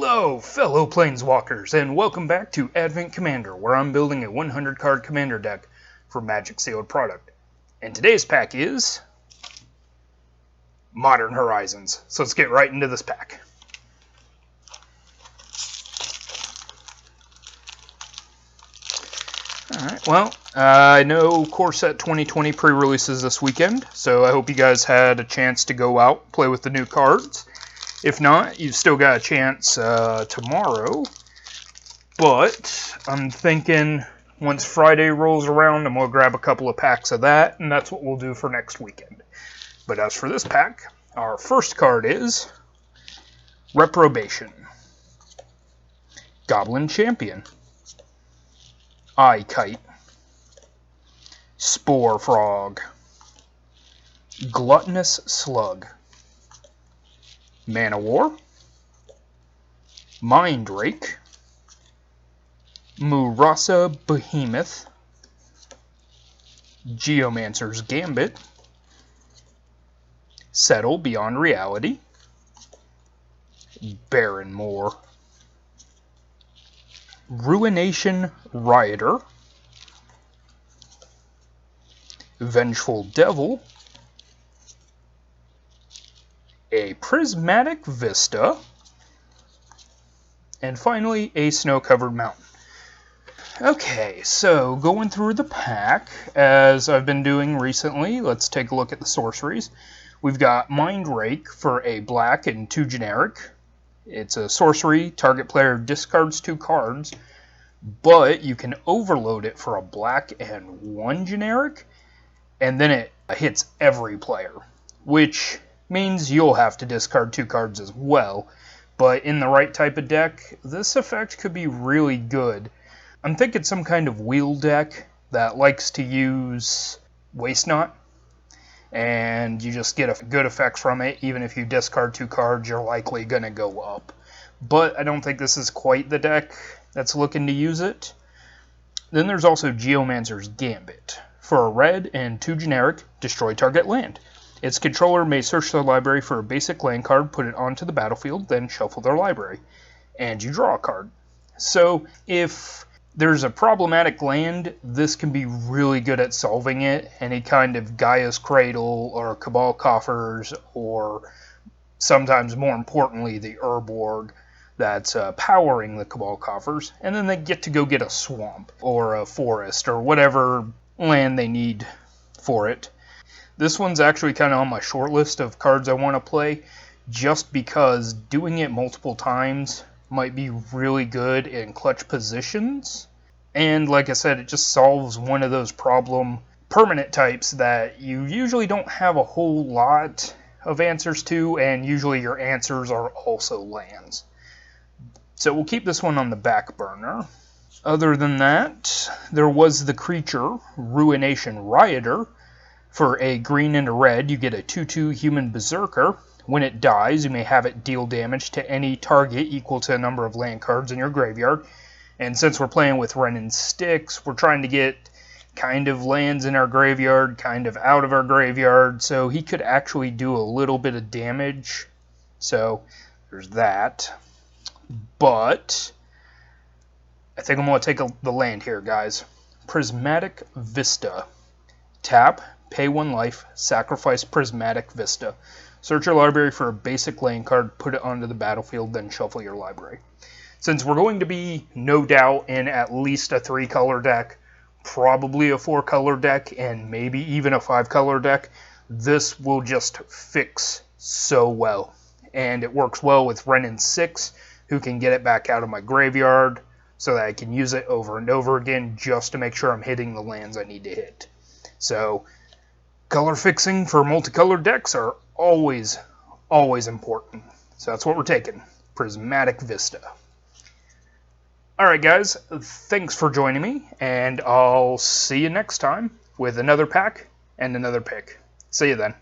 Hello, fellow Planeswalkers, and welcome back to Advent Commander, where I'm building a 100-card Commander deck for Magic Sealed Product. And today's pack is Modern Horizons. So let's get right into this pack. Alright, well, I know Core Set 2020 pre-releases this weekend, so I hope you guys had a chance to go out, play with the new cards. If not, you've still got a chance tomorrow, but I'm thinking once Friday rolls around, I'm going to grab a couple of packs of that, and that's what we'll do for next weekend. But as for this pack, our first card is Reprobation, Goblin Champion, Eye-Kite, Spore Frog, Gluttonous Slug, Man-O-War, Mindrake, Murasa Behemoth, Geomancer's Gambit, Settle Beyond Reality, Barrenmoor, Ruination Rioter, Vengeful Devil, a Prismatic Vista, and finally a Snow-Covered Mountain. Okay, so going through the pack, as I've been doing recently, let's take a look at the sorceries. We've got Mindrake for a black and 2 generic. It's a sorcery, target player discards 2 cards, but you can overload it for a black and 1 generic, and then it hits every player, which means you'll have to discard 2 cards as well. But in the right type of deck, this effect could be really good. I'm thinking some kind of wheel deck that likes to use Waste Not, and you just get a good effect from it. Even if you discard 2 cards, you're likely going to go up. But I don't think this is quite the deck that's looking to use it. Then there's also Geomancer's Gambit. For a red and 2 generic, destroy target land. Its controller may search their library for a basic land card, put it onto the battlefield, then shuffle their library. And you draw a card. So if there's a problematic land, this can be really good at solving it. Any kind of Gaia's Cradle or Cabal Coffers, or sometimes more importantly the Urborg that's powering the Cabal Coffers. And then they get to go get a swamp or a forest or whatever land they need for it. This one's actually kind of on my short list of cards I want to play, just because doing it multiple times might be really good in clutch positions. And like I said, it just solves one of those problem permanent types that you usually don't have a whole lot of answers to, and usually your answers are also lands. So we'll keep this one on the back burner. Other than that, there was the creature, Ruination Rioter. For a green and a red, you get a 2/2 Human Berserker. When it dies, you may have it deal damage to any target equal to a number of land cards in your graveyard. And since we're playing with Wrenn and Styx, we're trying to get kind of lands in our graveyard, kind of out of our graveyard, so he could actually do a little bit of damage. So there's that. But I think I'm going to take the land here, guys. Prismatic Vista. Tap, pay 1 life, sacrifice Prismatic Vista. Search your library for a basic land card, put it onto the battlefield, then shuffle your library. Since we're going to be, no doubt, in at least a 3-color deck, probably a 4-color deck, and maybe even a 5-color deck, this will just fix so well. And it works well with Wrenn and Styx, who can get it back out of my graveyard, so that I can use it over and over again just to make sure I'm hitting the lands I need to hit. So color fixing for multicolored decks are always important. So that's what we're taking. Prismatic Vista. Alright guys, thanks for joining me, and I'll see you next time with another pack and another pick. See you then.